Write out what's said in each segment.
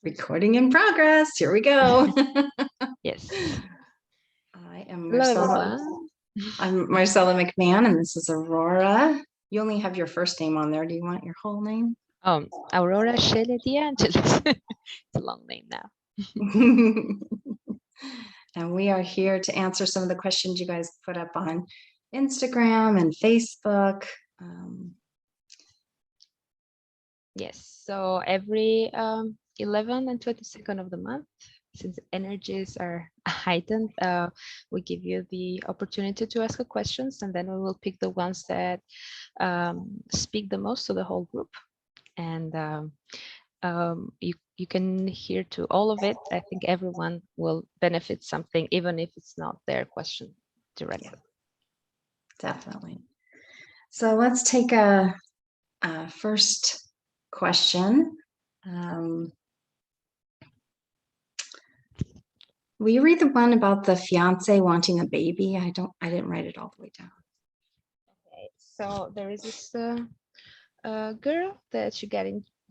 Recording in progress. Here we go. Yes. I am Hello, Marcella. everyone. I'm Marcella McMahon, and this is Aurora. You only have your first name on there. Do you want your whole name? Aurora De Angelis. It's a long name now. And we are here to answer some of the questions you guys put up on Instagram and Facebook. Yes, so every 11 and 22nd of the month, since energies are heightened, we give you the opportunity to ask questions, and then we will pick the ones that speak the most to the whole group. And you can hear to all of it. I think everyone will benefit something, even if it's not their question directly. Yeah, definitely. So let's take a first question. Will you read the one about the fiance wanting a baby? I didn't write it all the way down. Okay, so there is this girl that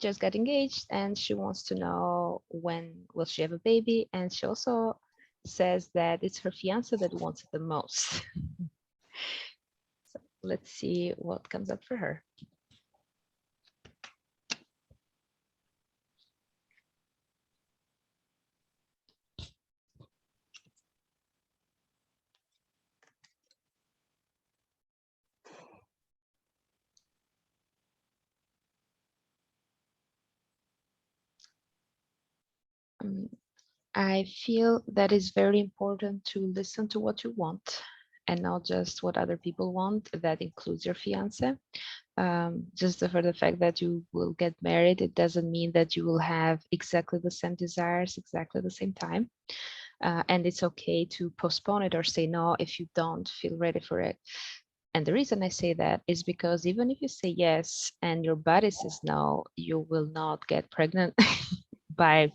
just got engaged, and she wants to know when will she have a baby, and she also says that it's her fiance that wants it the most. So let's see what comes up for her. I feel that it's very important to listen to what you want and not just what other people want. That includes your fiance. Just for the fact that you will get married, it doesn't mean that you will have exactly the same desires, exactly the same time. And it's okay to postpone it or say no if you don't feel ready for it. And the reason I say that is because even if you say yes and your body says no, you will not get pregnant by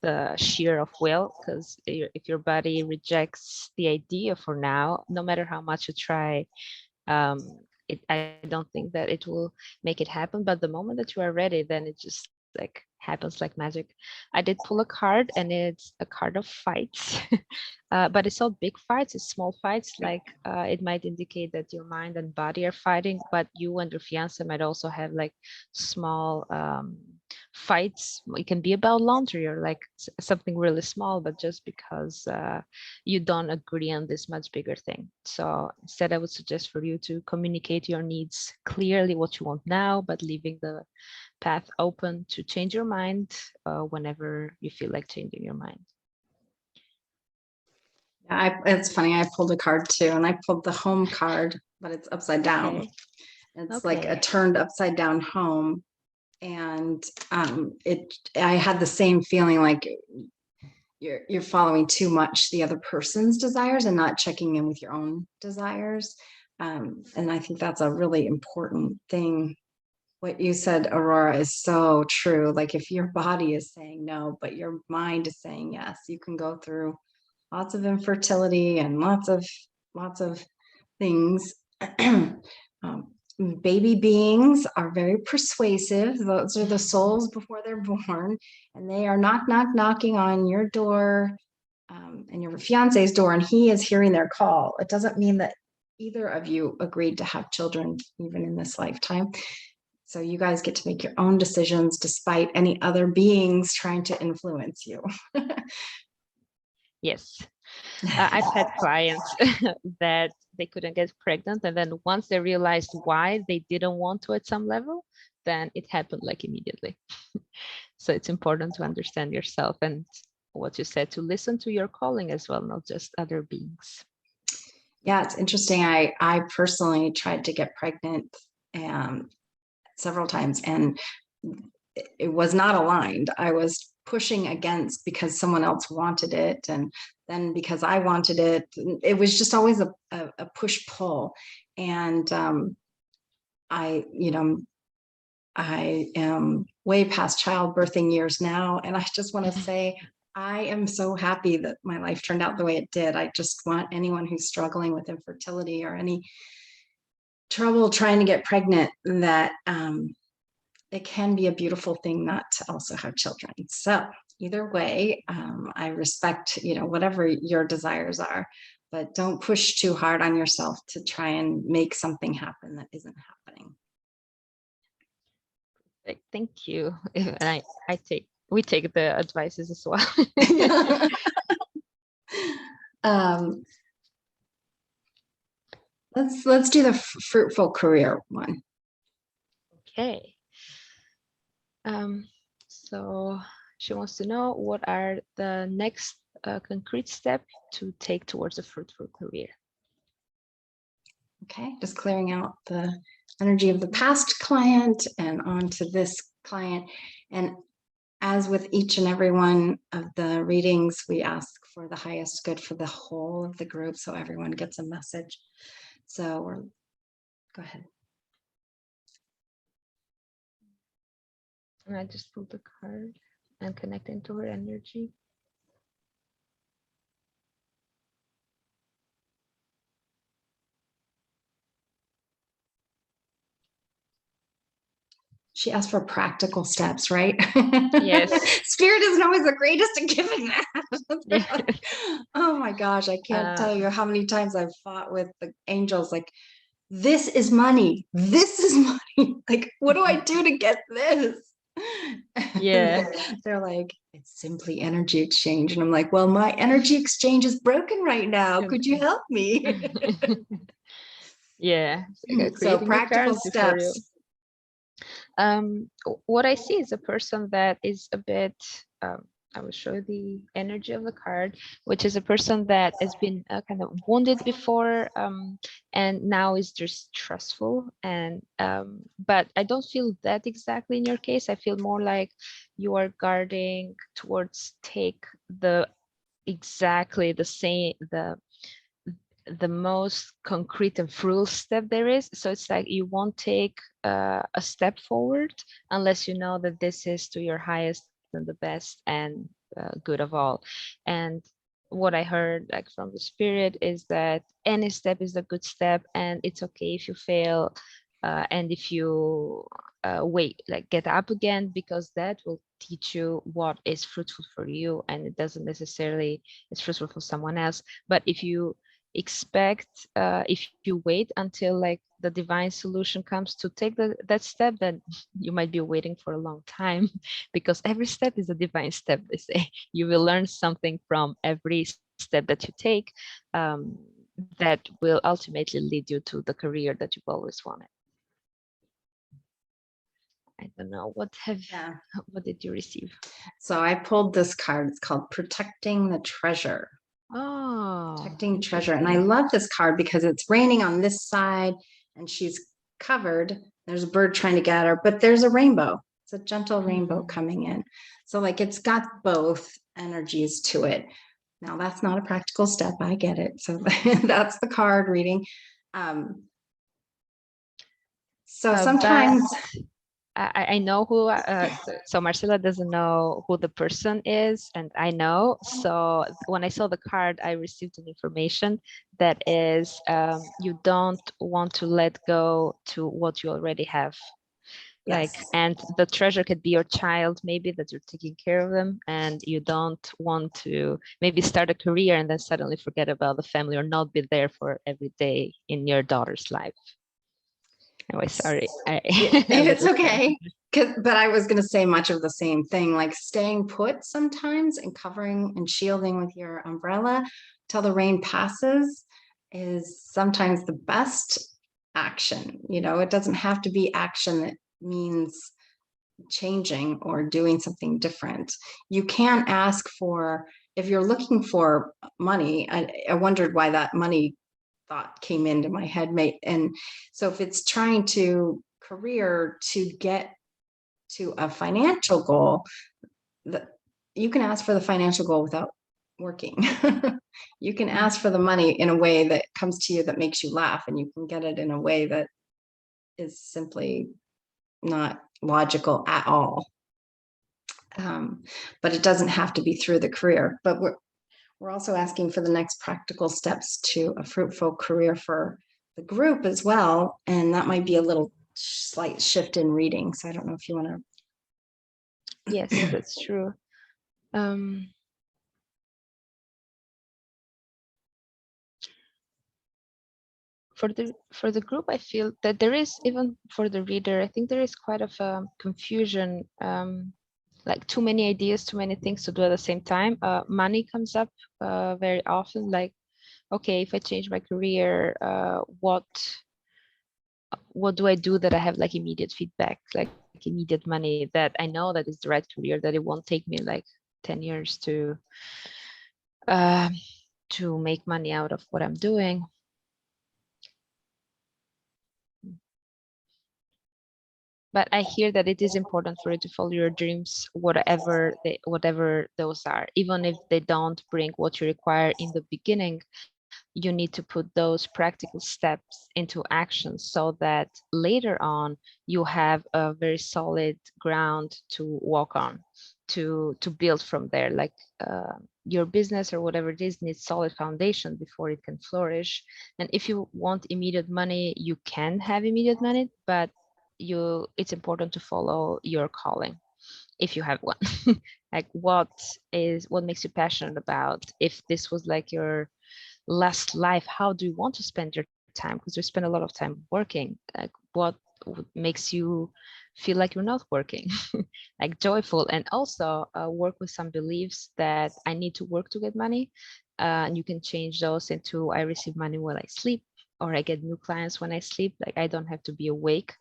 the sheer of will, because if your body rejects the idea for now, no matter how much you try, I don't think that it will make it happen. But the moment that you are ready, then it just like happens like magic. I did pull a card, and it's a card of fights. But it's not big fights, it's small fights. Like it might indicate that your mind and body are fighting, but you and your fiance might also have like small fights. It can be about laundry or like something really small, but just because you don't agree on this much bigger thing. So instead, I would suggest for you to communicate your needs clearly, what you want now, but leaving the path open to change your mind whenever you feel like changing your mind. Yeah, it's funny. I pulled a card too, and I pulled the home card, but it's upside down. Okay. It's like a turned upside down home. And I had the same feeling, like you're following too much the other person's desires and not checking in with your own desires. And I think that's a really important thing. What you said, Aurora, is so true. Like if your body is saying no, but your mind is saying yes, you can go through lots of infertility and lots of things. Baby beings are very persuasive. Those are the souls before they're born, and they are knocking on your door and your fiance's door, and he is hearing their call. It doesn't mean that either of you agreed to have children, even in this lifetime. So you guys get to make your own decisions despite any other beings trying to influence you. Yes. I've had clients that they couldn't get pregnant, and then once they realized why they didn't want to at some level, then it happened like immediately. So it's important to understand yourself and what you said, to listen to your calling as well, not just other beings. Yeah, it's interesting. I personally tried to get pregnant several times, and it was not aligned. I was pushing against because someone else wanted it, and then because I wanted it. It was just always a push-pull. And I am way past childbirthing years now, and I just want to say I am so happy that my life turned out the way it did. I just want anyone who's struggling with infertility or any trouble trying to get pregnant, that it can be a beautiful thing not to also have children. So either way, I respect, whatever your desires are, but don't push too hard on yourself to try and make something happen that isn't happening. Thank you. And we take the advices as well. um, let's do the fruitful career one. Okay. So she wants to know, what are the next concrete steps to take towards a fruitful career? Okay, just clearing out the energy of the past client and onto this client. And as with each and every one of the readings, we ask for the highest good for the whole of the group, so everyone gets a message. So go ahead. And I just pulled the card and connect into her energy. She asked for practical steps, right? Yes. Spirit isn't always the greatest at giving that. Oh my gosh, I can't tell you how many times I've fought with the angels, like, this is money. This is money. Like, what do I do to get this? Yeah. They're like, it's simply energy exchange. And I'm like, well, my energy exchange is broken right now. Could you help me? Yeah. So Creating new practical currency for you. steps. What I see is a person that is a bit, I will show the energy of the card, which is a person that has been kind of wounded before, and now is just trustful. And but I don't feel that exactly in your case. I feel more like you are guarding towards take the exactly the same, the most concrete and frugal step there is. So it's like you won't take a step forward unless you know that this is to your highest and the best and good of all. And what I heard like from the spirit is that any step is a good step, and it's okay if you fail, and if you wait, like get up again, because that will teach you what is fruitful for you, and it doesn't necessarily it's fruitful for someone else. But if you expect, if you wait until like the divine solution comes to take that step, then you might be waiting for a long time, because every step is a divine step, they say. You will learn something from every step that you take, that will ultimately lead you to the career that you've always wanted. I don't know, what did you receive? So I pulled this card. It's called Protecting the Treasure. Oh, Protecting treasure. And I love this card because it's raining on this side and she's covered. There's a bird trying to get her, but there's a rainbow. It's a gentle rainbow coming in. So like it's got both energies to it. Now that's not a practical step. I get it. So that's the card reading. So sometimes I know who, so Marcella doesn't know who the person is, and I know. So when I saw the card, I received an information that is, you don't want to let go to what you already have. Like, yes. and the treasure could be your child, maybe, that you're taking care of them, and you don't want to maybe start a career and then suddenly forget about the family, or not be there for every day in your daughter's life. Anyway, sorry. It's okay. But I was going to say much of the same thing, like staying put sometimes and covering and shielding with your umbrella till the rain passes is sometimes the best action. It doesn't have to be action that means changing or doing something different. You can't ask for, if you're looking for money, I wondered why that money thought came into my head, mate. And so if it's trying to career to get to a financial goal, that you can ask for the financial goal without working. You can ask for the money in a way that comes to you that makes you laugh, and you can get it in a way that is simply not logical at all. But it doesn't have to be through the career. But we're also asking for the next practical steps to a fruitful career for the group as well. And that might be a little slight shift in reading. So I don't know if you want to. Yes, that's true. For the group, I feel that there is, even for the reader, I think there is quite of a confusion, like too many ideas, too many things to do at the same time. Money comes up very often, like, okay, if I change my career, what do I do that I have like immediate feedback, like immediate money, that I know that is the right career, that it won't take me like 10 years to make money out of what I'm doing. But I hear that it is important for you to follow your dreams, whatever those are, even if they don't bring what you require in the beginning. You need to put those practical steps into action so that later on you have a very solid ground to walk on, to build from there. Like your business or whatever it is needs solid foundation before it can flourish. And if you want immediate money, you can have immediate money, but it's important to follow your calling if you have one. Like what makes you passionate about? If this was like your last life, how do you want to spend your time? Because we spend a lot of time working. Like what makes you feel like you're not working? Like joyful. And also work with some beliefs that I need to work to get money, and you can change those into I receive money while I sleep, or I get new clients when I sleep. Like I don't have to be awake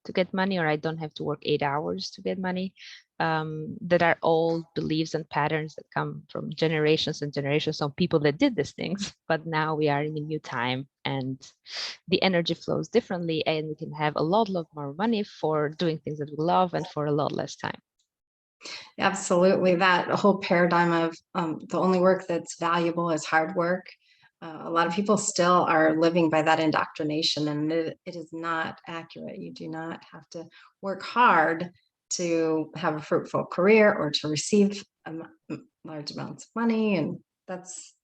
to get money, or I don't have to work 8 hours to get money. That are all beliefs and patterns that come from generations and generations of people that did these things. But now we are in a new time, and the energy flows differently, and we can have a lot more money for doing things that we love and for a lot less time. Absolutely. That whole paradigm of the only work that's valuable is hard work. A lot of people still are living by that indoctrination, and it is not accurate. You do not have to work hard to have a fruitful career or to receive large amounts of money. And that's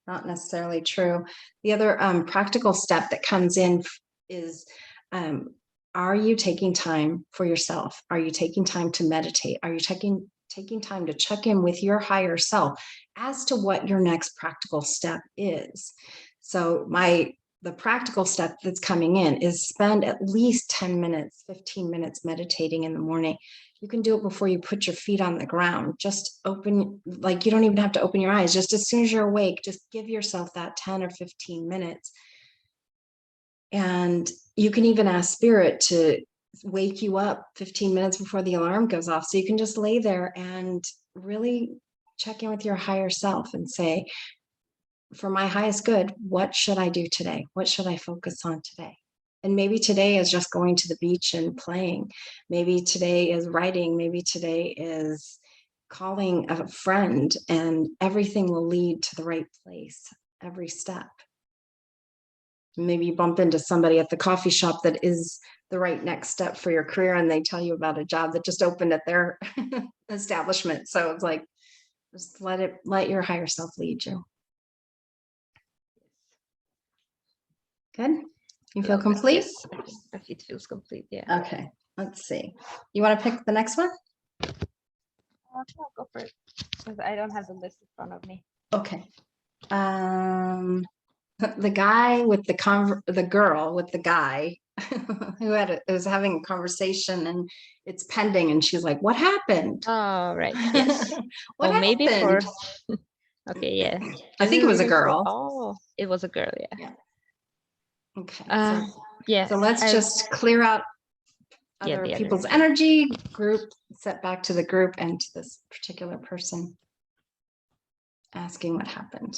not necessarily true. The other practical step that comes in is, are you taking time for yourself? Are you taking time to meditate? Are you taking time to check in with your higher self as to what your next practical step is? So the practical step that's coming in is spend at least 10 minutes, 15 minutes meditating in the morning. You can do it before you put your feet on the ground. Just open, like you don't even have to open your eyes. Just as soon as you're awake, just give yourself that 10 or 15 minutes. And you can even ask spirit to wake you up 15 minutes before the alarm goes off. So you can just lay there and really check in with your higher self and say, for my highest good, what should I do today? What should I focus on today? And maybe today is just going to the beach and playing. Maybe today is writing. Maybe today is calling a friend, and everything will lead to the right place every step. Maybe you bump into somebody at the coffee shop that is the right next step for your career, and they tell you about a job that just opened at their establishment. So it's like, just let your higher self lead you. Good. You feel complete? Yes, it feels complete. Yeah. Okay. Let's see. You want to pick the next one? I'll go for it because I don't have the list in front of me. Okay. The guy with the girl with the guy who was having a conversation, and it's pending, and she's like, "What happened?" Oh, right. Yes. What happened? Maybe for. Okay. Yeah. I think it was a girl. Oh, it was a girl. Yeah. Yeah. Okay. Yeah. So let's just clear out other people's energy, group, set back to the group and to this particular person asking what happened.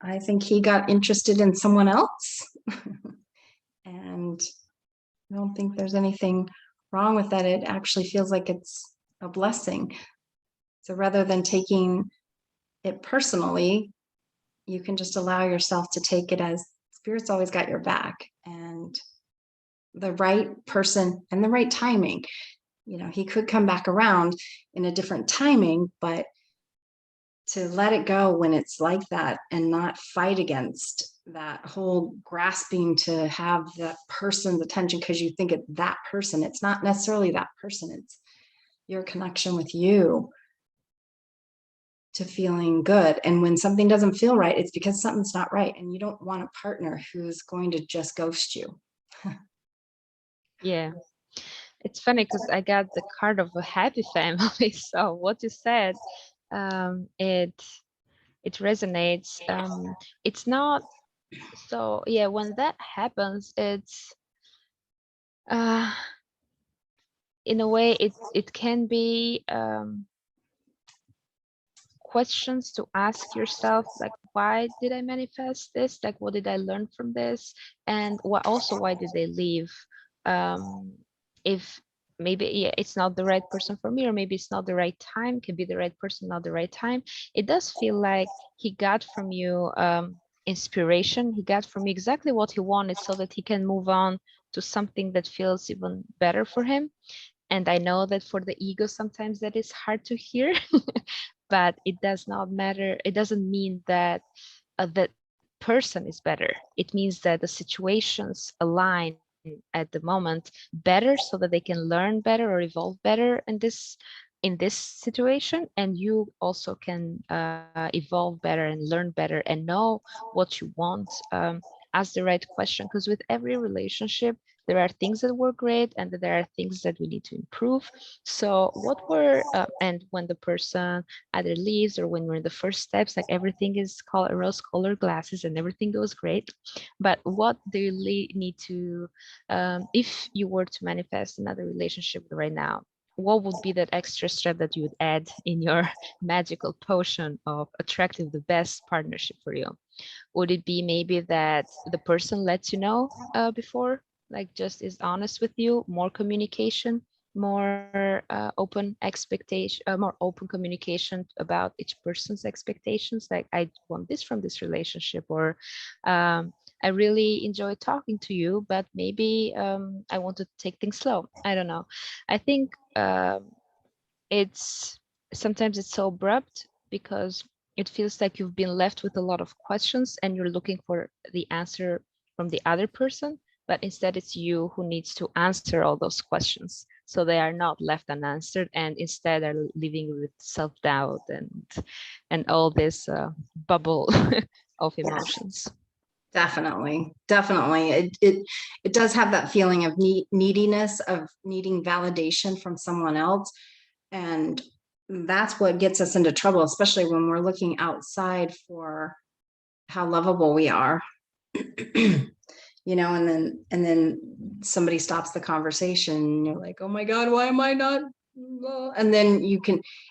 I think he got interested in someone else. And I don't think there's anything wrong with that. It actually feels like it's a blessing. So rather than taking it personally, you can just allow yourself to take it as spirit's always got your back, and the right person and the right timing. You know, he could come back around in a different timing, but to let it go when it's like that and not fight against that whole grasping to have that person's attention because you think it's that person. It's not necessarily that person. It's your connection with you to feeling good. And when something doesn't feel right, it's because something's not right. And you don't want a partner who's going to just ghost you. Yeah. It's funny because I got the card of a happy family. So what you said, it resonates. It's not so, yeah, when that happens, it's uh in a way it can be questions to ask yourself, like, why did I manifest this? Like, what did I learn from this? And what also, why did they leave? um if maybe, yeah, it's not the right person for me, or maybe it's not the right time, can be the right person, not the right time. It does feel like he got from you inspiration. He got from you exactly what he wanted so that he can move on to something that feels even better for him. And I know that for the ego, sometimes that is hard to hear, but it does not matter. It doesn't mean that that person is better. It means that the situations align at the moment better so that they can learn better or evolve better in this situation, and you also can evolve better and learn better and know what you want. Ask the right question, because with every relationship there are things that were great and there are things that we need to improve. So what were and when the person either leaves or when we're in the first steps, like everything is called rose colored glasses and everything goes great. But what do you need to, if you were to manifest another relationship right now, what would be that extra step that you would add in your magical potion of attracting the best partnership for you? Would it be maybe that the person lets you know before, like just is honest with you, more communication, more open expectation, more open communication about each person's expectations? Like, I want this from this relationship, or I really enjoy talking to you, but maybe I want to take things slow. I don't know. I think it's sometimes it's so abrupt because it feels like you've been left with a lot of questions and you're looking for the answer from the other person, but instead it's you who needs to answer all those questions so they are not left unanswered, and instead are living with self-doubt and all this bubble of emotions. Definitely, definitely. It does have that feeling of neediness, of needing validation from someone else. And that's what gets us into trouble, especially when we're looking outside for how lovable we are. And then somebody stops the conversation and you're like, oh my God, why am I not? And then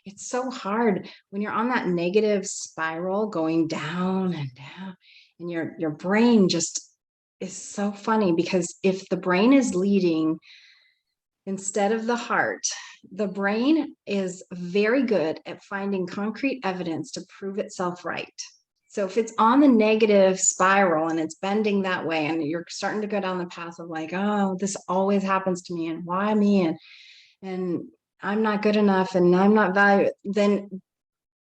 it's so hard when you're on that negative spiral going down and down, and your brain just is so funny, because if the brain is leading instead of the heart, the brain is very good at finding concrete evidence to prove itself right. So if it's on the negative spiral and it's bending that way, and you're starting to go down the path of like, oh, this always happens to me, and why me, and I'm not good enough, and I'm not valued, then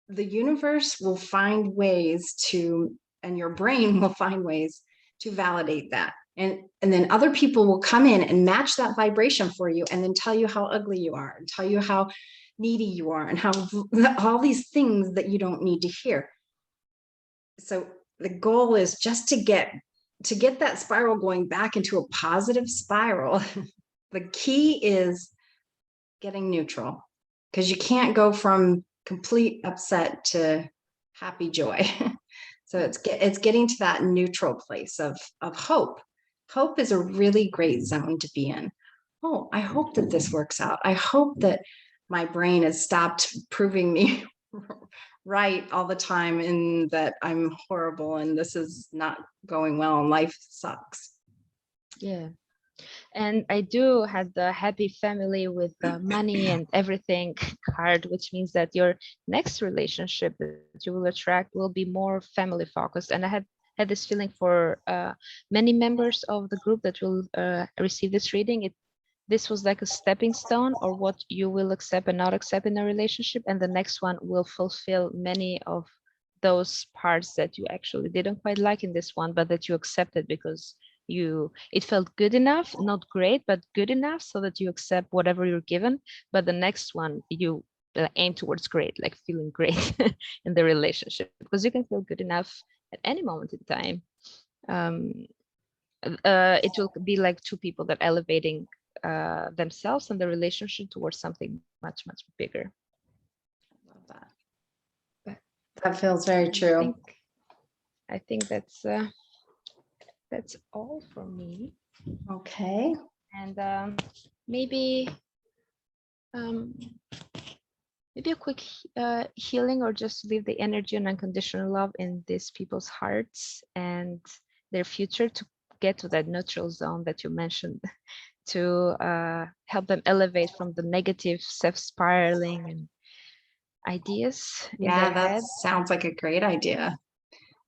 the universe will find ways to, and your brain will find ways to validate that. And then other people will come in and match that vibration for you, and then tell you how ugly you are, and tell you how needy you are, and how all these things that you don't need to hear. So the goal is just to get that spiral going back into a positive spiral. The key is getting neutral, because you can't go from complete upset to happy joy. So it's getting to that neutral place of hope. Hope is a really great zone to be in. Oh, I hope that this works out. I hope that my brain has stopped proving me right all the time, and that I'm horrible and this is not going well and life sucks. Yeah. And I do have the happy family with the money and everything card, which means that your next relationship that you will attract will be more family focused. And I had this feeling for many members of the group that will receive this reading. this was like a stepping stone, or what you will accept and not accept in a relationship, and the next one will fulfill many of those parts that you actually didn't quite like in this one, but that you accepted because it felt good enough, not great, but good enough, so that you accept whatever you're given. But the next one, you aim towards great, like feeling great in the relationship, because you can feel good enough at any moment in time. It will be like two people that elevating themselves and the relationship towards something much, much bigger. Love that. That feels very true. I think that's all for me. Okay. And maybe a quick healing, or just leave the energy and unconditional love in these people's hearts and their future to get to that neutral zone that you mentioned, to help them elevate from the negative self-spiraling and ideas in their that head. sounds like a great idea.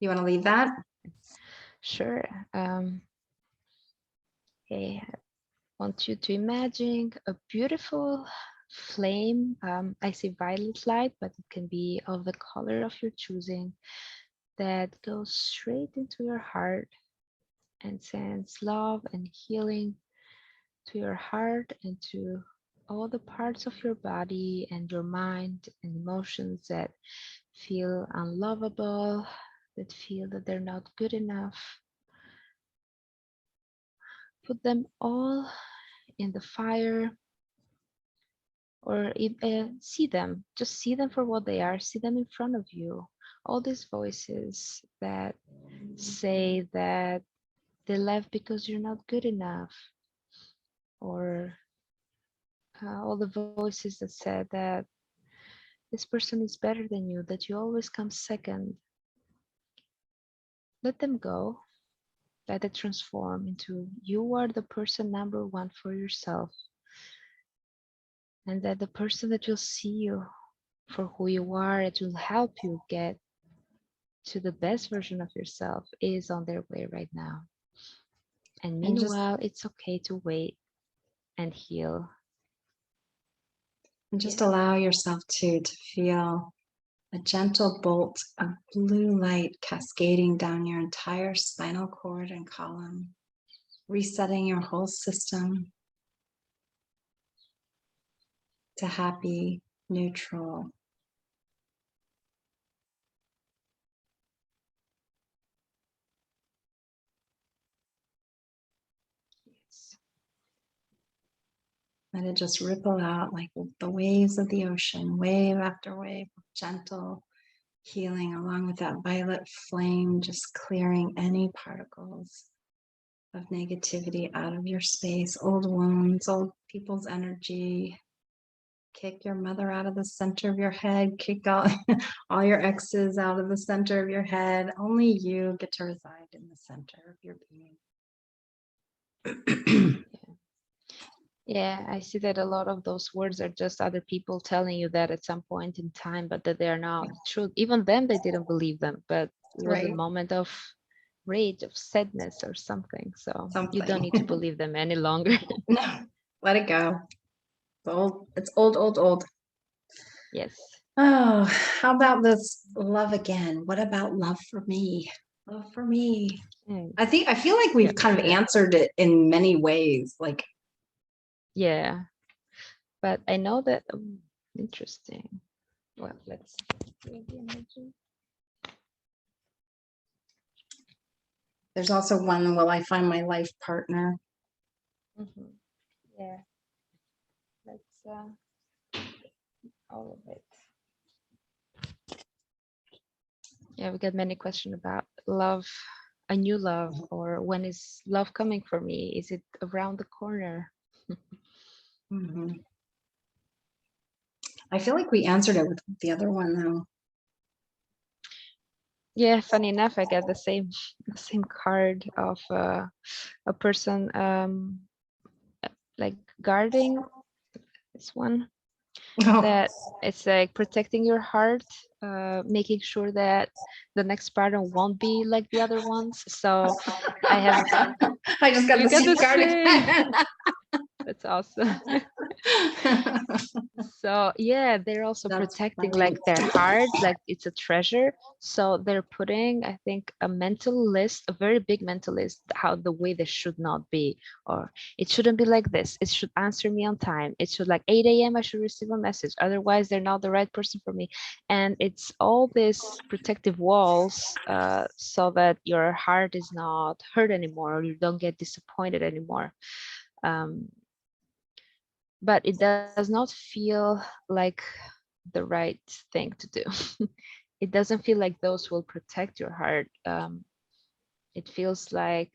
You want to leave that? Sure. Okay. I want you to imagine a beautiful flame. I see violet light, but it can be of the color of your choosing, that goes straight into your heart and sends love and healing to your heart and to all the parts of your body and your mind and emotions that feel unlovable, that feel that they're not good enough. Put them all in the fire, or see them, just see them for what they are, see them in front of you. All these voices that say that they left because you're not good enough, or all the voices that said that this person is better than you, that you always come second. Let them go. Let it transform into you are the person number one for yourself, and that the person that will see you for who you are, it will help you get to the best version of yourself, is on their way right now. And meanwhile, it's okay to wait and heal. And just allow yourself to feel a gentle bolt of blue light cascading down your entire spinal cord and column, resetting your whole system to happy, neutral. Let it just ripple out like the waves of the ocean, wave after wave, gentle healing, along with that violet flame, just clearing any particles of negativity out of your space, old wounds, old people's energy. Kick your mother out of the center of your head, kick all your exes out of the center of your head. Only you get to reside in the center of your being. Yeah, I see that a lot of those words are just other people telling you that at some point in time, but that they are not true. Even them, they didn't believe them, but it was a moment of rage, of sadness or something. So you don't need to believe them any longer. No, let it go. It's old. Yes. Oh, how about this love again? What about love for me? Love for me. I feel like we've kind of answered it in many ways. Like, yeah, but I know that interesting. Well, let's see the energy. There's also one, will I find my life partner? Yeah, that's all of it. Yeah, we got many questions about love, a new love, or when is love coming for me? Is it around the corner? I feel like we answered it with the other one though. Yeah, funny enough, I got the same card of a person like guarding this one. That it's like protecting your heart, making sure that the next partner won't be like the other ones. So I just got the same card again. That's awesome. So yeah, they're also That's protecting funny. like their heart, like it's a treasure. So they're putting, I think, a mental list, a very big mental list, how the way this should not be, or it shouldn't be like this. It should answer me on time. It should like 8 a.m. I should receive a message. Otherwise, they're not the right person for me. And it's all these protective walls, so that your heart is not hurt anymore, or you don't get disappointed anymore. Um, but it does not feel like the right thing to do. It doesn't feel like those will protect your heart. It feels like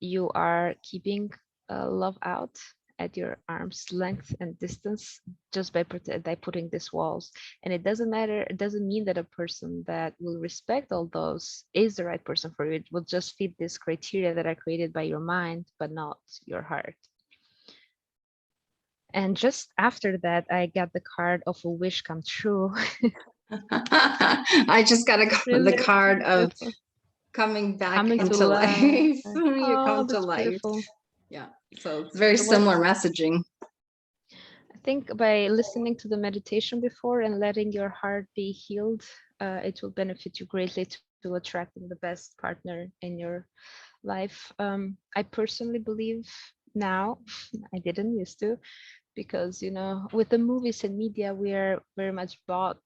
you are keeping love out at your arm's length and distance, just by putting these walls. And it doesn't matter, it doesn't mean that a person that will respect all those is the right person for you. It will just fit this criteria that are created by your mind, but not your heart. And just after that, I got the card of a wish come true. I just got the Really card of beautiful. coming back Coming to into life. life. You Oh, come to that's life. beautiful. Yeah. So it's very So what similar messaging. I think, by listening to the meditation before and letting your heart be healed, it will benefit you greatly to attracting the best partner in your life. I personally believe now, I didn't used to, because with the movies and media, we are very much bought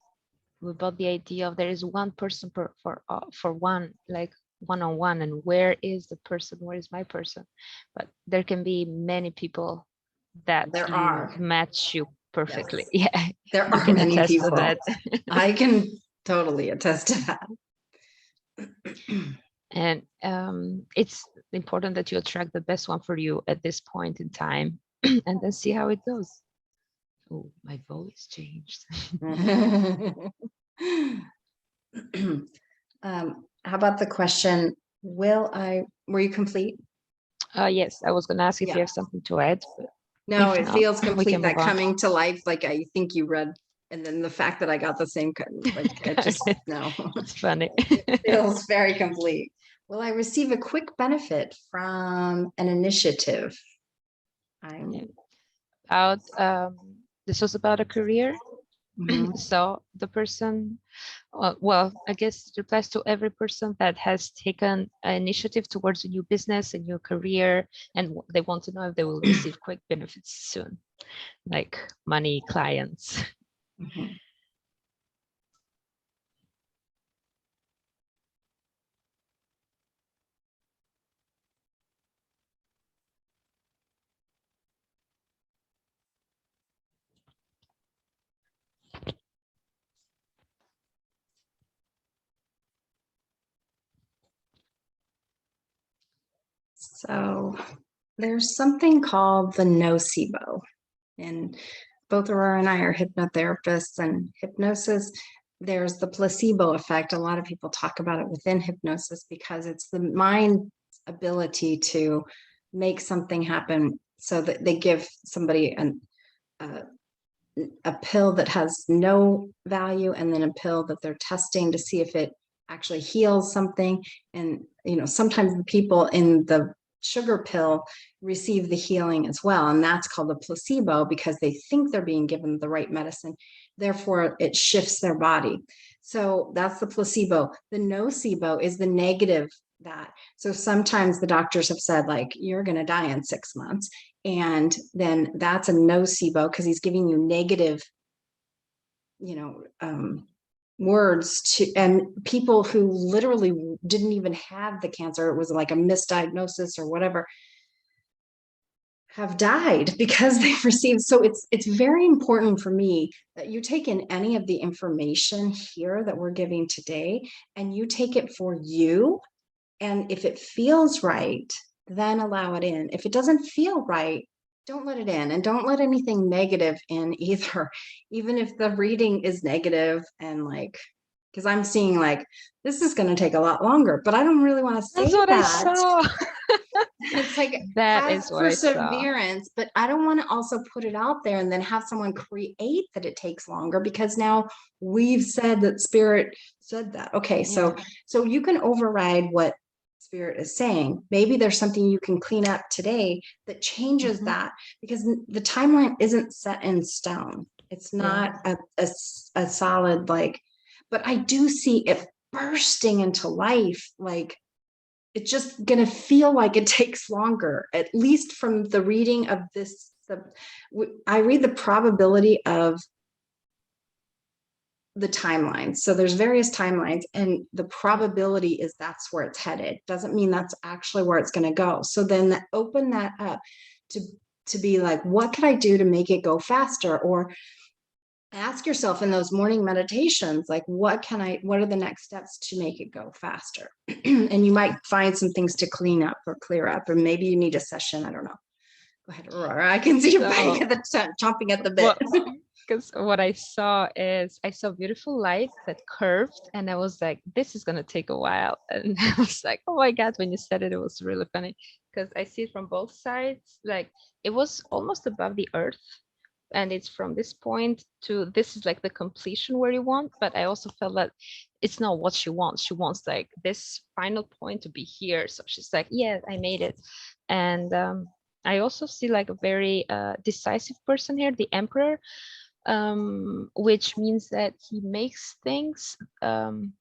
the idea of there is one person for one, like one-on-one, and where is the person, where is my person? But there can be many people that There you are. match you Yes. perfectly. Yeah, There you are can many attest to people. that. I can totally attest to that. And it's important that you attract the best one for you at this point in time, and then see how it goes. Oh, my voice changed. How about the question, were you complete? Yes, I was going to ask if Yeah. you have something to add, but No, if it not, feels we complete, can move that on. coming to life, like I think you read, and then the fact that I got the same, like it just, no, It's funny. it feels very complete. Will I receive a quick benefit from an initiative? Yeah. I'm, About this was about a career. mhm. So the person, well, I guess it applies to every person that has taken an initiative towards a new business, a new career, and they want to know if they will receive quick benefits soon, like money, clients. Mhm. So there's something called the nocebo, and both Aurora and I are hypnotherapists, and hypnosis, there's the placebo effect. A lot of people talk about it within hypnosis because it's the mind's ability to make something happen, so that they give somebody uh, a pill that has no value, and then a pill that they're testing to see if it actually heals something. And sometimes the people in the sugar pill receive the healing as well, and that's called a placebo, because they think they're being given the right medicine, therefore it shifts their body. So that's the placebo. The nocebo is the negative. That, so sometimes the doctors have said, like, you're going to die in 6 months, and then that's a nocebo, because he's giving you negative, you know words to, and people who literally didn't even have the cancer, it was like a misdiagnosis or whatever, have died because they've received. So it's very important for me that you take in any of the information here that we're giving today, and you take it for you, and if it feels right, then allow it in. If it doesn't feel right, don't let it in, and don't let anything negative in either, even if the reading is negative, and like, because I'm seeing like, this is going to take a lot longer, but I don't really want to That's say what I that. saw. It's like, That have is what I saw. perseverance, but I don't want to also put it out there and then have someone create that it takes longer, because now we've said that spirit said that. Okay, Yeah. so you can override what Spirit is saying. Maybe there's something you can clean up today that changes that, because the timeline isn't set in stone. It's not a solid, like, but I do see it bursting into life. Like, it's just going to feel like it takes longer, at least from the reading of this. I read the probability of the timeline. So there's various timelines, and the probability is that's where it's headed. Doesn't mean that's actually where it's going to go. So then open that up to be like, what could I do to make it go faster? Or ask yourself in those morning meditations, like, what are the next steps to make it go faster? And you might find some things to clean up or clear up, or maybe you need a session. I don't know. Go ahead, Aurora. I can see you chomping at the bit. Because what I saw beautiful light that curved, and I was like, this is gonna take a while. And I was like, oh my God, when you said it, it was really funny because I see it from both sides. Like, it was almost above the earth, and it's from this point to this is like the completion where you want. But I also felt that it's not what she wants. She wants like this final point to be here. So she's like, yeah, I made it. And I also see like a very decisive person here, the emperor, which means that he makes things come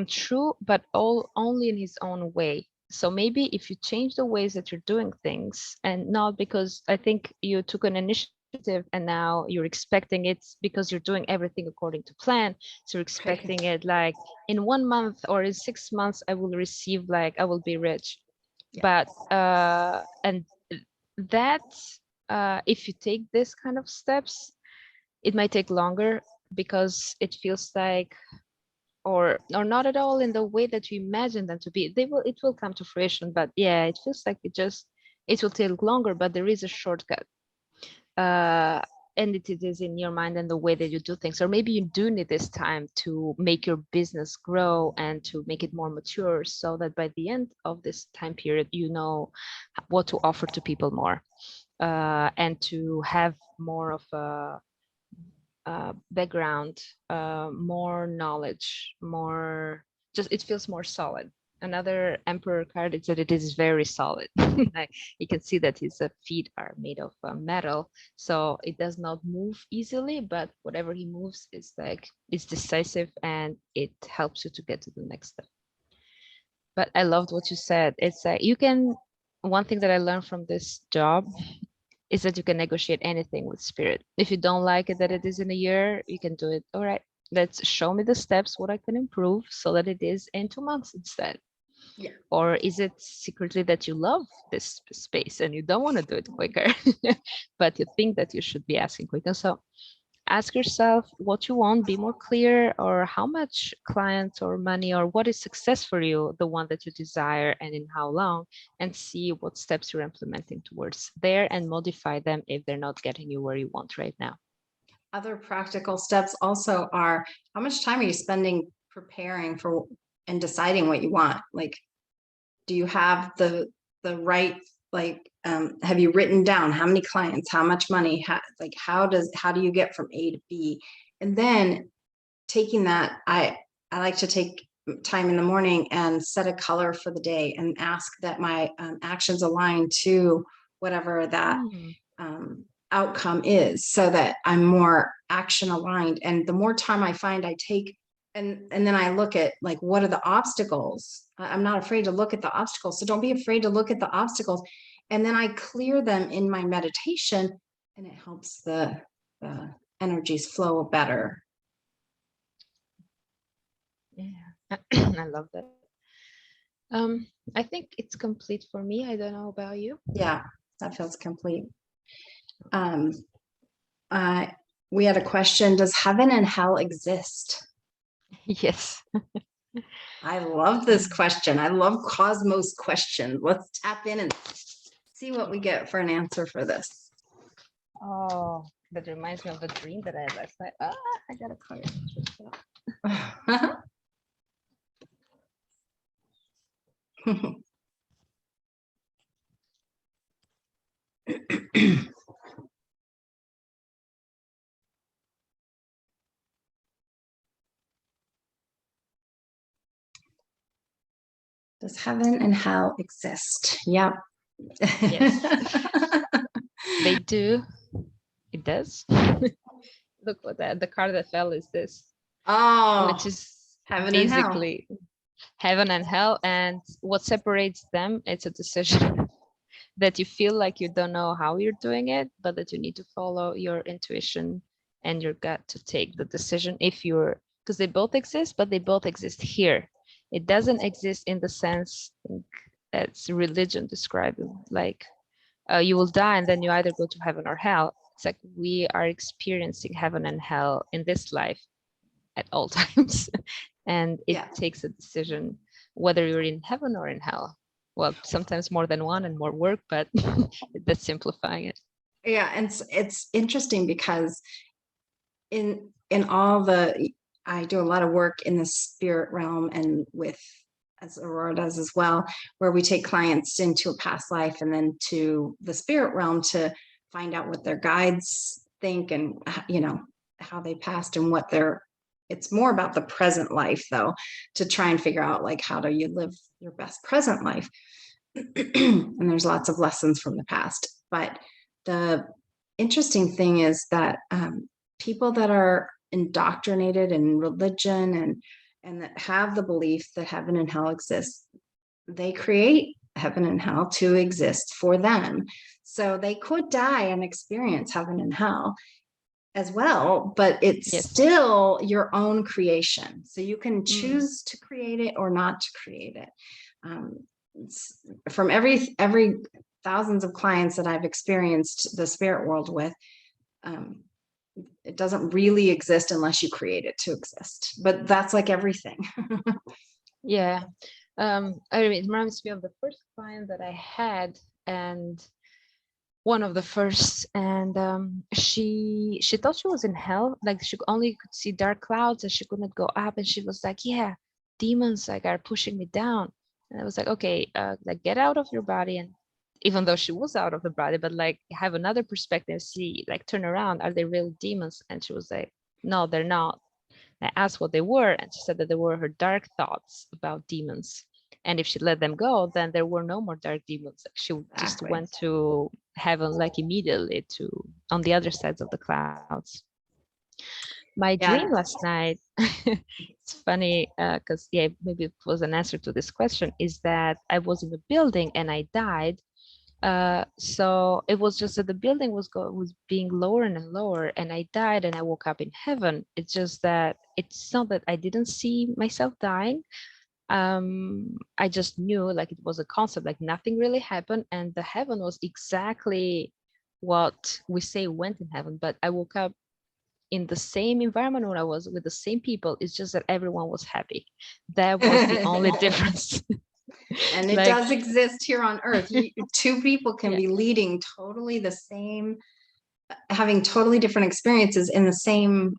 true, but only in his own way. So maybe if you change the ways that you're doing things, and not because I think you took an initiative and now you're expecting it because you're doing everything according to plan. So you're expecting it like in 1 month or in 6 months, I will receive, like, I will be rich. Yeah. But and that if you take this kind of steps, it might take longer because it feels like, or not at all in the way that you imagine them to be. It will come to fruition, but yeah, it feels like it will take longer, but there is a shortcut. And it is in your mind and the way that you do things. Or maybe you do need this time to make your business grow and to make it more mature, so that by the end of this time period, you know what to offer to people more, and to have more of a background, more knowledge, more, just it feels more solid. Another emperor card is that it is very solid. Like, you can see that his feet are made of metal, so it does not move easily, but whatever he moves is like, it's decisive and it helps you to get to the next step. But I loved what you said. It's like one thing that I learned from this job is that you can negotiate anything with spirit. If you don't like it that it is in a year, you can do it. All right, let's show me the steps, what I can improve so that it is in 2 months instead. Yeah. Or is it secretly that you love this space and you don't want to do it quicker, but you think that you should be asking quicker? So ask yourself what you want, be more clear, or how much clients or money or what is success for you, the one that you desire, and in how long, and see what steps you're implementing towards there and modify them if they're not getting you where you want right now. Other practical steps also are, how much time are you spending preparing for and deciding what you want? Like, do you have the right, like, have you written down how many clients, how much money, how do you get from A to B? And then taking that, I like to take time in the morning and set a color for the day and ask that my actions align to whatever that outcome is, so that I'm more action aligned. And the more time I find I take, and then I look at, like, what are the obstacles? I'm not afraid to look at the obstacles. So don't be afraid to look at the obstacles. And then I clear them in my meditation, and it helps the energies flow better. Yeah, I love that. I think it's complete for me. I don't know about you. Yeah, that feels complete. We had a question: does heaven and hell exist? Yes. I love this question. I love Cosmos questions. Let's tap in and see what we get for an answer for this. Oh, that reminds me of the dream that I had last night. I got a card. Does heaven and hell exist? Yep. Yes, they do. It does. Look what the card that fell is this, which Oh, is heaven and hell. basically heaven and hell. And what separates them, it's a decision that you feel like you don't know how you're doing it, but that you need to follow your intuition and your gut to take the decision if you're, because they both exist, but they both exist here. It doesn't exist in the sense that's religion describing, like you will die and then you either go to heaven or hell. It's like we are experiencing heaven and hell in this life at all times. And it Yeah. takes a decision whether you're in heaven or in hell. Well, sometimes more than one and more work, but that's simplifying it. Yeah, and it's interesting because in all the I do a lot of work in the spirit realm and with, as Aurora does as well, where we take clients into a past life and then to the spirit realm to find out what their guides think and how they passed and what they're it's more about the present life though, to try and figure out like how do you live your best present life. And there's lots of lessons from the past, but the interesting thing is that people that are indoctrinated in religion and that have the belief that heaven and hell exist, they create heaven and hell to exist for them. So they could die and experience heaven and hell as well, but it's Yes. still your own creation. So you can Mm. choose to create it or not to create it. From every thousands of clients that I've experienced the spirit world with, it doesn't really exist unless you create it to exist. But that's like everything. Yeah. I mean, it reminds me of the first client that I had, and one of the first, and she thought she was in hell, like she only could see dark clouds and she couldn't go up, and she was like, yeah, demons like are pushing me down. And I was like, okay, like get out of your body. And even though she was out of the body, but like have another perspective, see, like turn around, are they real demons? And she was like, no, they're not. I asked what they were, and she said that they were her dark thoughts about demons. And if she let them go, then there were no more dark demons. She just Exactly. went to heaven like immediately to on the other sides of the clouds. My dream Yeah. last night, it's funny because yeah, maybe it was an answer to this question, is that I was in a building and I died. So it was just that the building was being lower and lower, and I died and I woke up in heaven. It's just that it's not that I didn't see myself dying. I just knew like it was a concept, like nothing really happened, and the heaven was exactly what we say went in heaven. But I woke up in the same environment when I was with the same people. It's just that everyone was happy. That was the only difference. And it Like, does exist here on earth. Two people can yeah. be leading totally the same, having totally different experiences in the same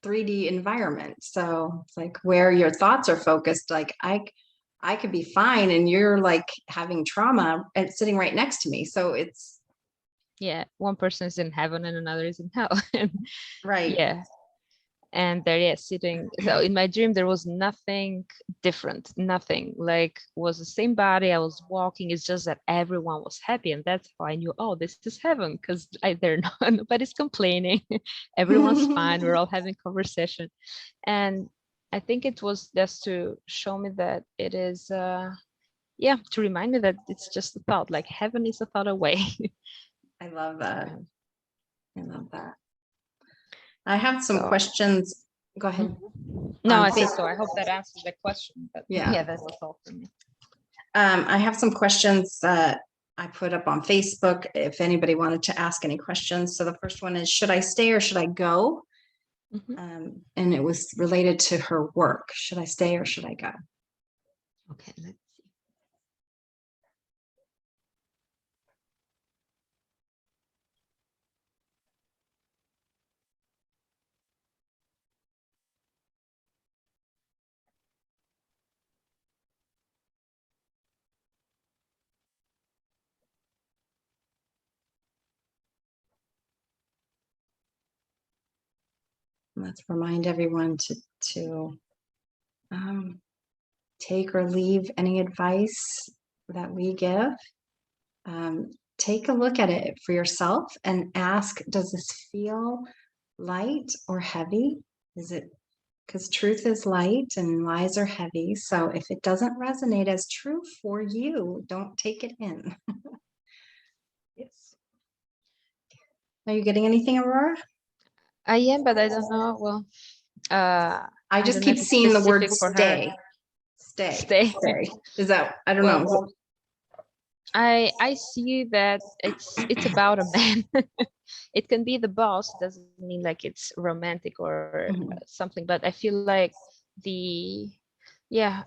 3D environment. So it's like where your thoughts are focused, like I could be fine and you're like having trauma and sitting right next to me. So it's Yeah, one person is in heaven and another is in hell. And right. yeah, and there, yeah, sitting. So in my dream, there was nothing different, nothing. Like was the same body. I was walking. It's just that everyone was happy, and that's how I knew. Oh, this is heaven, because they're not. Nobody's complaining. Everyone's fine. We're all having conversation, and I think it was just to show me that it is. Yeah, to remind me that it's just a thought. Like heaven is a thought away. I love that. I love that. I have some So. questions. Go ahead. No, On I said face. so. I hope that answers the question. But Yeah. yeah, that was all for me. I have some questions that I put up on Facebook if anybody wanted to ask any questions. So the first one is, should I stay or should I go? And it was related to her work. Should I stay or should I go? Okay, let's see. Let's remind everyone to um, take or leave any advice that we give, take a look at it for yourself and ask, does this feel light or heavy? Is it, because truth is light and lies are heavy. So if it doesn't resonate as true for you, don't take it in. Yes. Are you getting anything, Aurora? I am, but I don't know. Well, I I just don't know keep if it's seeing the word specific for her. stay. Stay. Stay. Stay. Is that, I don't Well, know. I see that it's about a man. It can be the boss. It doesn't mean like it's romantic or Mhm. something, but I feel like the yeah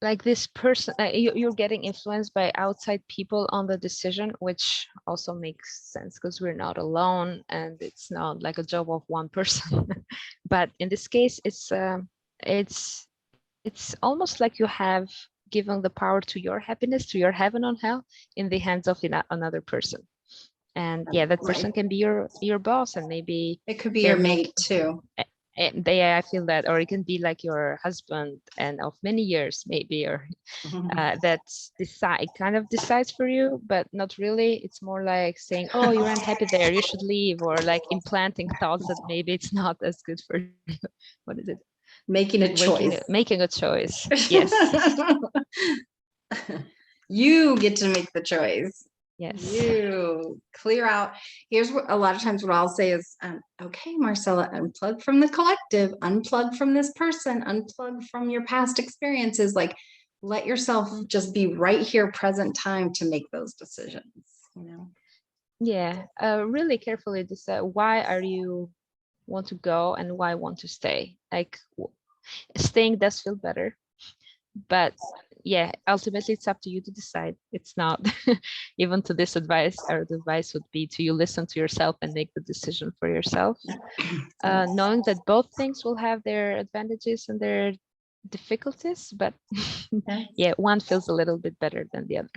like this person you're getting influenced by outside people on the decision, which also makes sense because we're not alone and it's not like a job of one person. But in this case, it's it's almost like you have given the power to your happiness, to your heaven on hell, in the hands of another person. And yeah, that Right. person can be your boss, and maybe It could be your they're mate making too. I feel that, or it can be like your husband and of many years maybe, or that's decide it kind of decides for you, but not really. It's more like saying, oh, you're unhappy there, you should leave, or like implanting thoughts that maybe it's not as good for you. What is it? Making a choice. Making a choice. Yes. You get to make the choice. Yes. You clear out. Here's what a lot of times what I'll say is, okay, Marcella, unplug from the collective, unplug from this person, unplug from your past experiences. Like, let yourself just be right here, present time to make those decisions. You know. Yeah. Really carefully decide why are you want to go and why want to stay. Like staying does feel better, but yeah, ultimately it's up to you to decide. It's not even to this advice, or the advice would be to you listen to yourself and make the decision for yourself, knowing that both things will have their advantages and their difficulties, but yeah, one feels a little bit better than the other.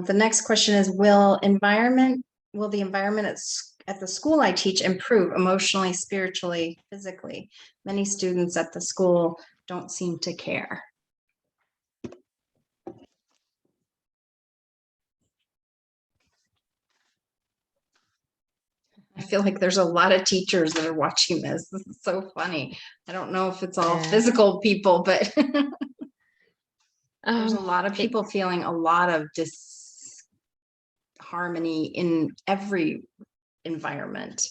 The next question is, will the environment at the school I teach improve emotionally, spiritually, physically? Many students at the school don't seem to care. I feel like there's a lot of teachers that are watching this. This is so funny. I don't know if it's all physical people, but there's a lot of people feeling a lot of disharmony in every environment.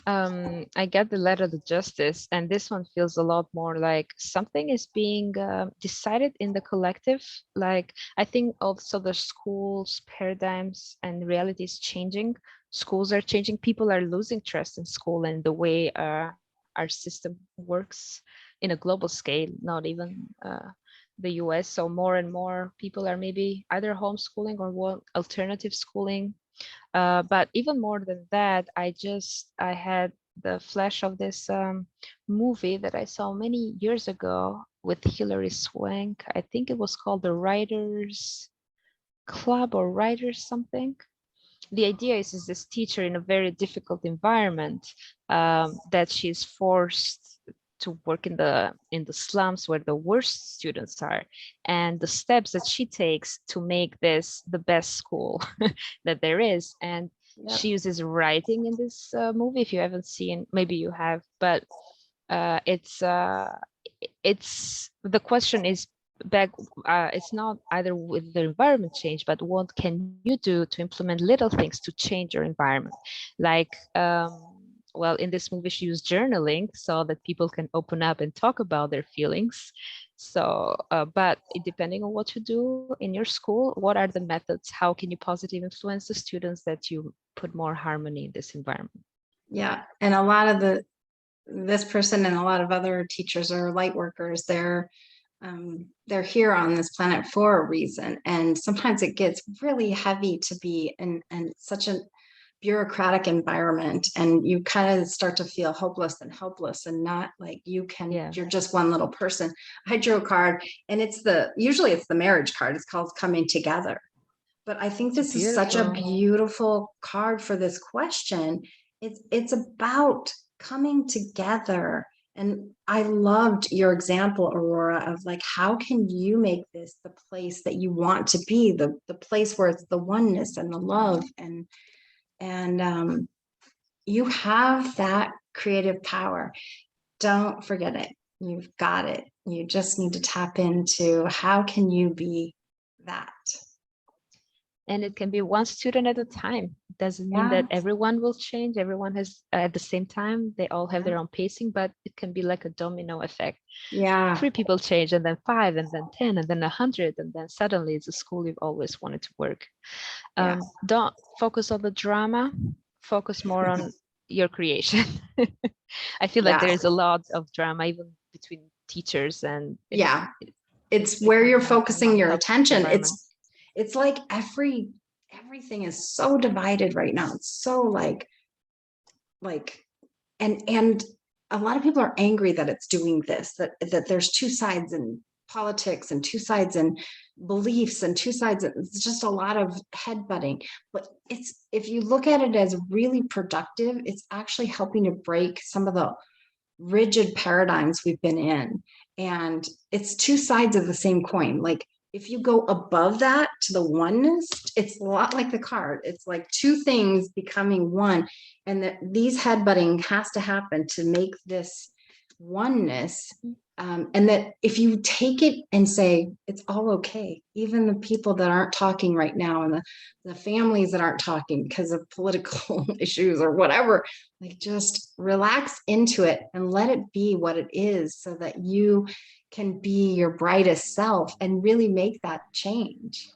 I get the letter to justice, and this one feels a lot more like something is being decided in the collective. Like I think also the schools paradigms and reality is changing. Schools are changing. People are losing trust in school and the way our system works in a global scale, not even the US. So more and more people are maybe either homeschooling or alternative schooling. But even more than that, I had the flash of this movie that I saw many years ago with Hilary Swank. I think it was called The Writers Club or Writers something. The idea is this teacher in a very difficult environment, that she's forced to work in the slums where the worst students are, and the steps that she takes to make this the best school that there is. And she uses writing in this movie. If you haven't seen, maybe you have, but it's the question is back, it's not either with the environment change, but what can you do to implement little things to change your environment? Like well, in this movie she used journaling so that people can open up and talk about their feelings. So but depending on what you do in your school, what are the methods, how can you positively influence the students that you put more harmony in this environment? Yeah, and a lot of this person and a lot of other teachers are light workers. They're here on this planet for a reason, and sometimes it gets really heavy to be in such a bureaucratic environment, and you kind of start to feel hopeless and helpless, and not like you're just one little person. I drew a card, and usually it's the marriage card. It's called Coming Together. But I think this is such a beautiful card for this question, it's about coming together. And I loved your example, Aurora, of like, how can you make this the place that you want to be, the place where it's the oneness and the love, and you have that creative power. Don't forget it. You've got it. You just need to tap into how can you be that. And it can be one student at a time. It doesn't mean Yeah. that everyone will change. Everyone has at the same time, they all have their own pacing, but it can be like a domino effect. Yeah. 3 people change, and then 5, and then 10, and then 100, and then suddenly it's a school you've always wanted to work. Yeah. Don't focus on the drama, focus more on your creation. I feel like Yeah. there is a lot of drama even between teachers, and Yeah. It's it where can you're not focusing your help attention. environment. It's like everything is so divided right now. It's so like and a lot of people are angry that it's doing this, that there's two sides in politics and two sides in beliefs and two sides. It's just a lot of headbutting. But it's, if you look at it as really productive, it's actually helping to break some of the rigid paradigms we've been in. And it's two sides of the same coin. Like if you go above that to the oneness, it's a lot like the card. It's like two things becoming one. And that these headbutting has to happen to make this oneness. And that if you take it and say, it's all okay, even the people that aren't talking right now and the families that aren't talking because of political issues or whatever, like just relax into it and let it be what it is so that you can be your brightest self and really make that change.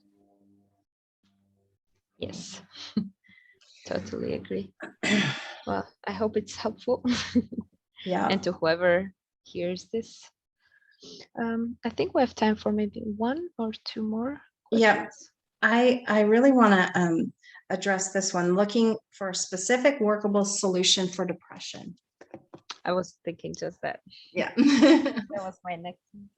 Yes, totally agree. Well, I hope it's helpful. Yeah. And to whoever hears this. I think we have time for maybe 1 or 2 more questions. Yeah. I really want to address this one, looking for a specific workable solution for depression. I was thinking just that. Yeah. That was my next one.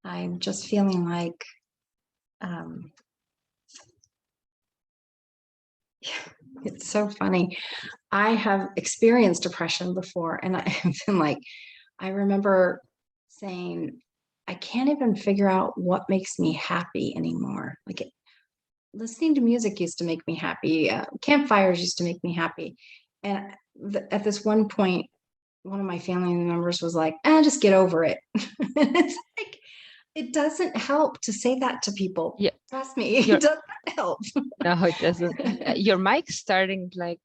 I'm just feeling like um, it's so funny. I have experienced depression before, and I've been like, I remember saying, I can't even figure out what makes me happy anymore. Like listening to music used to make me happy. Campfires used to make me happy. And at this one point, one of my family members was like, just get over it. And it's like, it doesn't help to say that to people. Yeah, Trust me, it doesn't help. no, it doesn't. Your mic's starting like,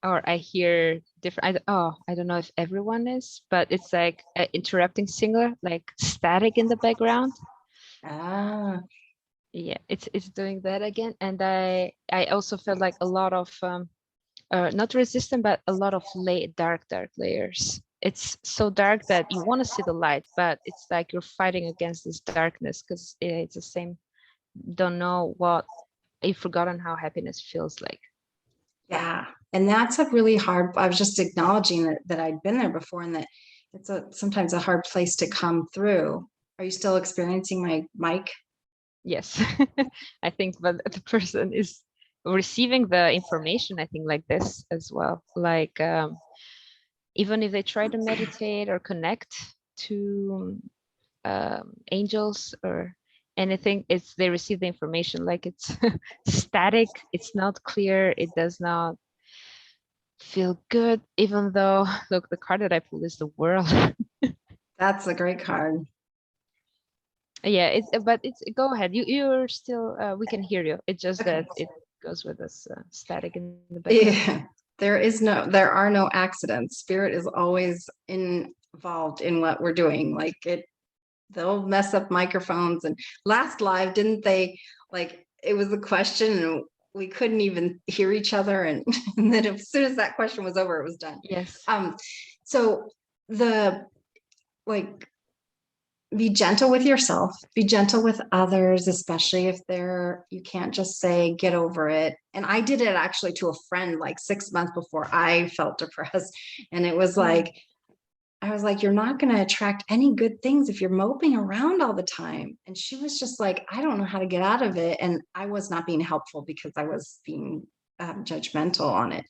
or I hear different. I don't know if everyone is, but it's like interrupting singer, like static in the background. Ah, Yeah, it's doing that again. And I also felt like a lot of not resistant, but a lot of dark layers. It's so dark that you want to see the light, but it's like you're fighting against this darkness because it's the same. Don't know what, you've forgotten how happiness feels like. yeah. And that's a really hard, I was just acknowledging that I'd been there before and that it's sometimes a hard place to come through. Are you still experiencing my mic? Yes, I think, but the person is receiving the information, I think, like this as well. Like even if they try to meditate or connect to angels or anything, it's they receive the information like it's static, it's not clear, it does not feel good, even though look, the card that I pulled is the world. That's a great card. Yeah, but it's, go ahead, you're still we can hear you, it's just Okay. that it goes with this static in the background. Yeah. There are no accidents. Spirit is always involved in what we're doing. Like they'll mess up microphones. And last live, didn't they, like, it was a question and we couldn't even hear each other. And, and then as soon as that question was over, it was done. Yes. So like, be gentle with yourself, be gentle with others, especially if you can't just say, get over it. And I did it actually to a friend like 6 months before I felt depressed. And it was like, I was like, you're not going to attract any good things if you're moping around all the time. And she was just like, I don't know how to get out of it. And I was not being helpful because I was being judgmental on it.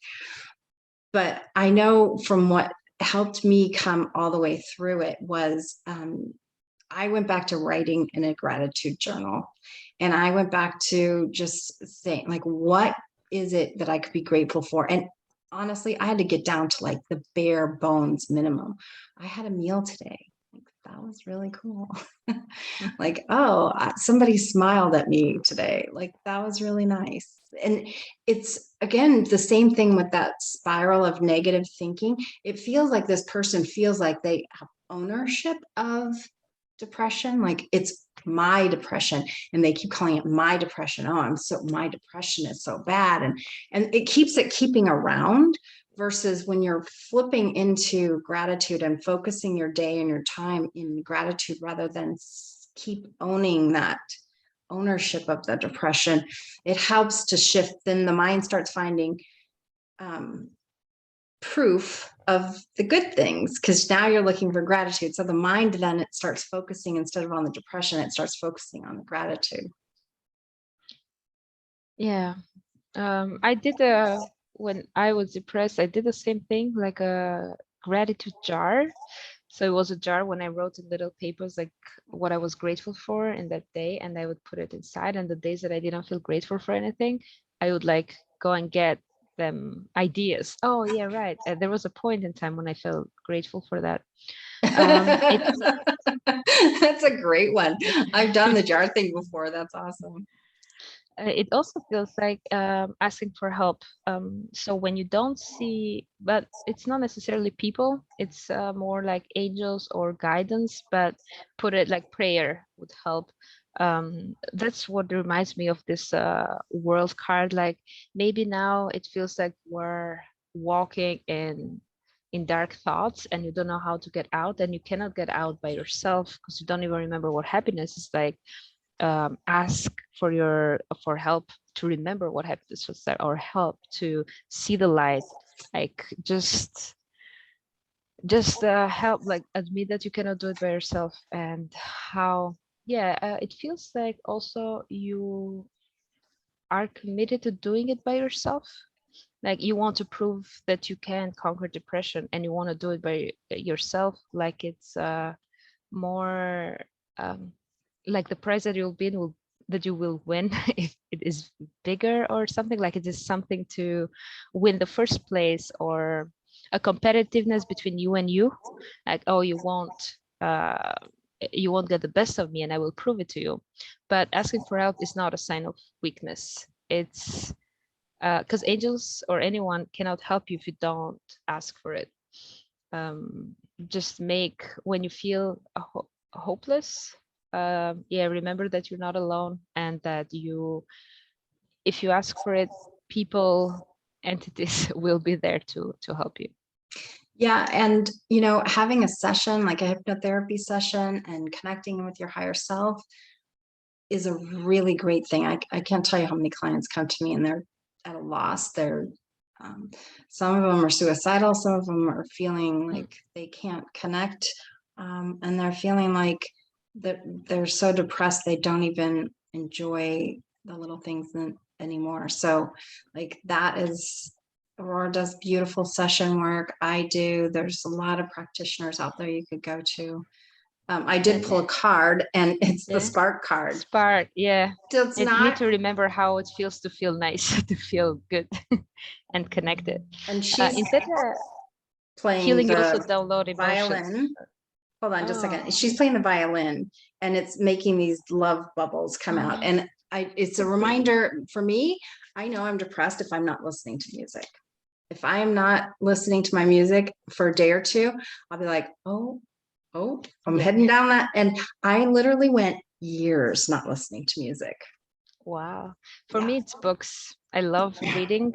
But I know from what helped me come all the way through it was I went back to writing in a gratitude journal. And I went back to just saying, like, what is it that I could be grateful for? And honestly, I had to get down to like the bare bones minimum. I had a meal today. Like, that was really cool. Like, oh, somebody smiled at me today. Like, that was really nice. And it's, again, the same thing with that spiral of negative thinking. It feels like this person feels like they have ownership of depression, like it's my depression, and they keep calling it my depression. Oh, my depression is so bad, and it keeps keeping around, versus when you're flipping into gratitude and focusing your day and your time in gratitude rather than keep owning that ownership of the depression. It helps to shift. Then the mind starts finding proof of the good things, because now you're looking for gratitude. So the mind then it starts focusing, instead of on the depression, it starts focusing on the gratitude. Yeah. I did when I was depressed, I did the same thing, like a gratitude jar. So it was a jar when I wrote in little papers like what I was grateful for in that day, and I would put it inside. And the days that I didn't feel grateful for anything, I would like go and get them ideas. Oh yeah, right. There was a point in time when I felt grateful for that. It's That's a great one. I've done the jar thing before. That's awesome. it also feels like asking for help. So when you don't see, but it's not necessarily people, it's more like angels or guidance, but put it like prayer would help. That's what reminds me of this world card. Like maybe now it feels like we're walking in dark thoughts and you don't know how to get out, and you cannot get out by yourself because you don't even remember what happiness is like. Ask for help to remember what happiness was like, or help to see the light. Like just help, like admit that you cannot do it by yourself, and how, yeah, it feels like also you are committed to doing it by yourself. Like you want to prove that you can conquer depression, and you want to do it by yourself, like it's more um, like the prize that that you will win if it is bigger or something, like it is something to win the first place, or a competitiveness between you and you, like, oh, you won't get the best of me and I will prove it to you. But asking for help is not a sign of weakness. It's because angels or anyone cannot help you if you don't ask for it. um, just make, when you feel hopeless, yeah, remember that you're not alone, and that if you ask for it, people, entities will be there to help you. Yeah. And, having a session, like a hypnotherapy session, and connecting with your higher self is a really great thing. I can't tell you how many clients come to me and they're at a loss. Some of them are suicidal. Some of them are feeling like they can't connect. And they're feeling like that they're so depressed, they don't even enjoy the little things anymore. So like that is, Aurora does beautiful session work. I do. There's a lot of practitioners out there you could go to. I did pull a card, and it's the Yeah, spark card. spark, yeah. So it's I need not, to remember how it feels to feel nice, to feel good and connected. and she's Instead playing healing, you also the download emotions. violin. Hold on just a second. Oh, She's playing the violin, and it's making these love bubbles come out. And it's a reminder for me. I know I'm depressed if I'm not listening to music. If I am not listening to my music for a day or two, I'll be like, oh, I'm yeah. heading down that. And I literally went years not listening to music. Wow. For Yeah. me, it's books. I love reading,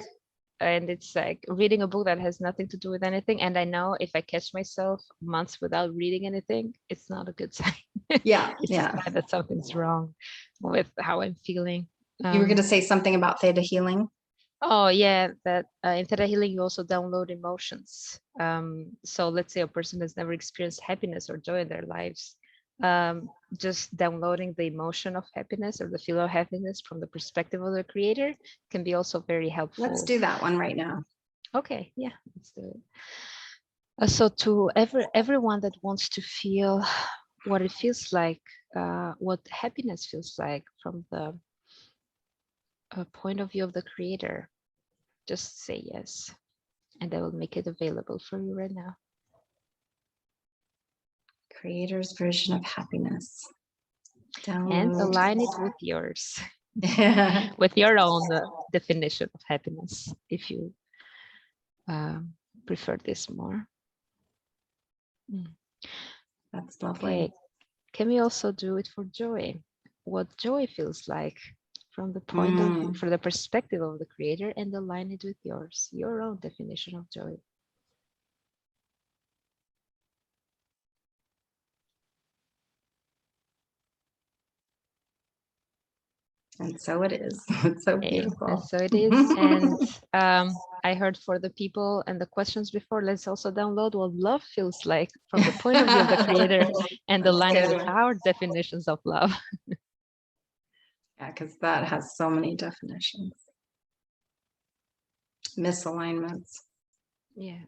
and it's like reading a book that has nothing to do with anything. And I know if I catch myself months without reading anything, it's not a good sign. Yeah, It's a yeah. sign that something's wrong with how I'm feeling. You were going to say something about theta healing. Oh yeah, that in Theta Healing you also download emotions. So let's say a person has never experienced happiness or joy in their lives. Just downloading the emotion of happiness or the feel of happiness from the perspective of the creator can be also very helpful. Let's do that one right now. Okay, yeah, let's do it. So to everyone that wants to feel what it feels like, what happiness feels like from the point of view of the creator, just say yes, and I will make it available for you right now. Creator's version of happiness. Download. And align it with yours, with your own definition of happiness, if you prefer this more. That's lovely. Okay, can we also do it for joy? What joy feels like from the point of view, from the perspective of the creator, and align it with yours, your own definition of joy. And so it is. It's so beautiful. And so it is. And I heard for the people and the questions before, let's also download what love feels like from the point of view of the creator and align it with our definitions of love. Yeah, because that has so many definitions. Misalignments. Yeah.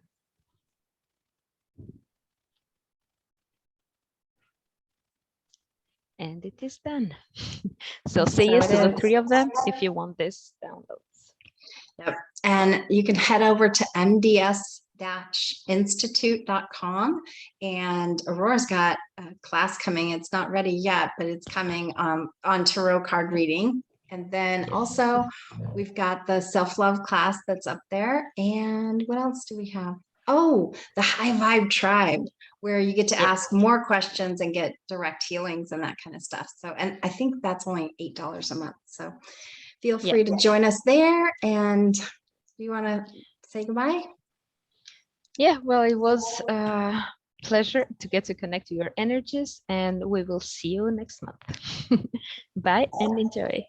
And it is done. So say yes to the 3 of them if you want this downloads. Yep. And you can head over to mds-institute.com, and Aurora's got a class coming. It's not ready yet, but it's coming on tarot card reading. And then also we've got the self-love class that's up there. And what else do we have? Oh, the High Vibe Tribe, where you get to ask more questions and get direct healings and that kind of stuff. So, and I think that's only $8 a month. So feel free to join us there. And do you want to say goodbye? Yeah, well, it was a pleasure to get to connect to your energies, and we will see you next month. Bye and enjoy.